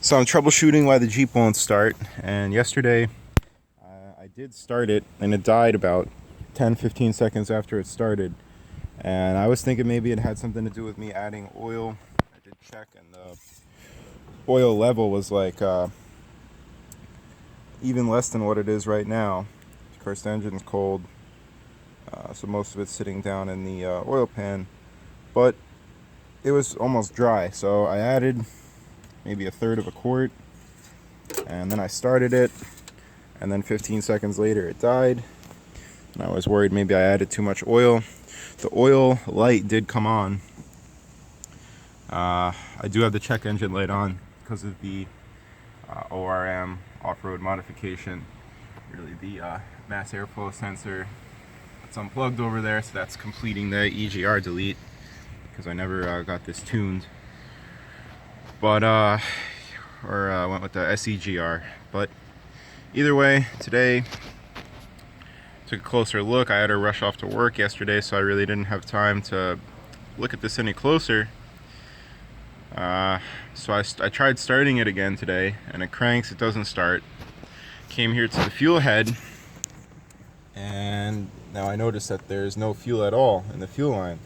So I'm troubleshooting why the Jeep won't start, and yesterday I did start it and it died about 10-15 seconds after it started, and I was thinking maybe it had something to do with me adding oil. I did check and the oil level was like even less than what it is right now. Of course the engine's cold, so most of it's sitting down in the oil pan, but it was almost dry, so I added maybe a third of a quart, and then I started it, and then 15 seconds later it died, and I was worried maybe I added too much oil. The oil light did come on. I do have the check engine light on because of the ORM off-road modification. Really the mass airflow sensor that's unplugged over there, so that's completing the EGR delete because I never got this tuned. But went with the SEGR. But either way, today took a closer look. I had to rush off to work yesterday, so I really didn't have time to look at this any closer. So I tried starting it again today, and it cranks, it doesn't start. Came here to the fuel head, and now I noticed that there's no fuel at all in the fuel line.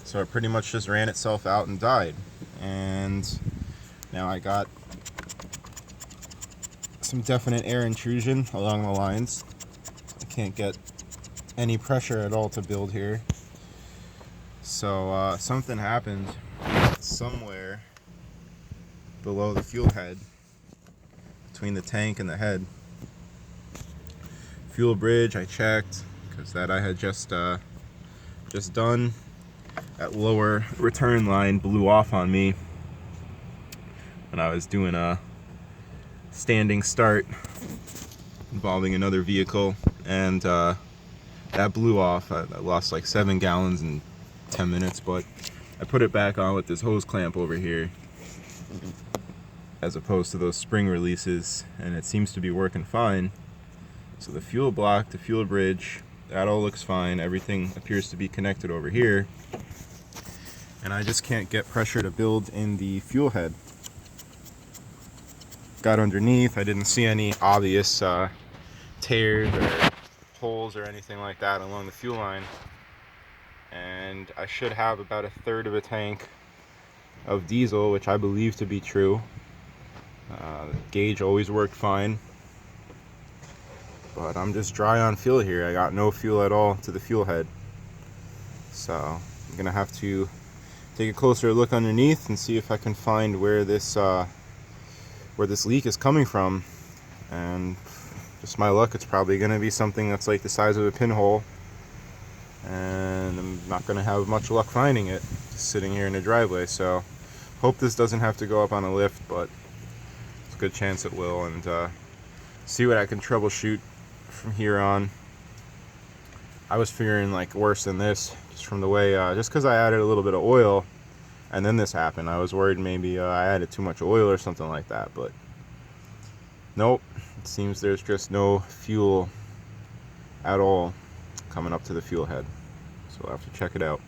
So it pretty much just ran itself out and died. And now I got some definite air intrusion along the lines. I can't get any pressure at all to build here. So something happened somewhere below the fuel head, between the tank and the head. Fuel bridge I checked, because that I had just done. That lower return line blew off on me when I was doing a standing start involving another vehicle, and that blew off. I lost like 7 gallons in 10 minutes, but I put it back on with this hose clamp over here as opposed to those spring releases, and it seems to be working fine. So the fuel block, the fuel bridge, that all looks fine. Everything appears to be connected over here, and I just can't get pressure to build in the fuel head. Got underneath, I didn't see any obvious tears or holes or anything like that along the fuel line, and I should have about a third of a tank of diesel, which I believe to be true. The gauge always worked fine, but I'm just dry on fuel here. I got no fuel at all to the fuel head, so I'm gonna have to take a closer look underneath and see if I can find where this leak is coming from. And just my luck, it's probably gonna be something that's like the size of a pinhole, and I'm not gonna have much luck finding it just sitting here in the driveway. So hope this doesn't have to go up on a lift, but it's a good chance it will, and see what I can troubleshoot from here on. I was figuring like worse than this, just from the way, just because I added a little bit of oil and then this happened. I was worried maybe I added too much oil or something like that, but nope. It seems there's just no fuel at all coming up to the fuel head, so we'll have to check it out.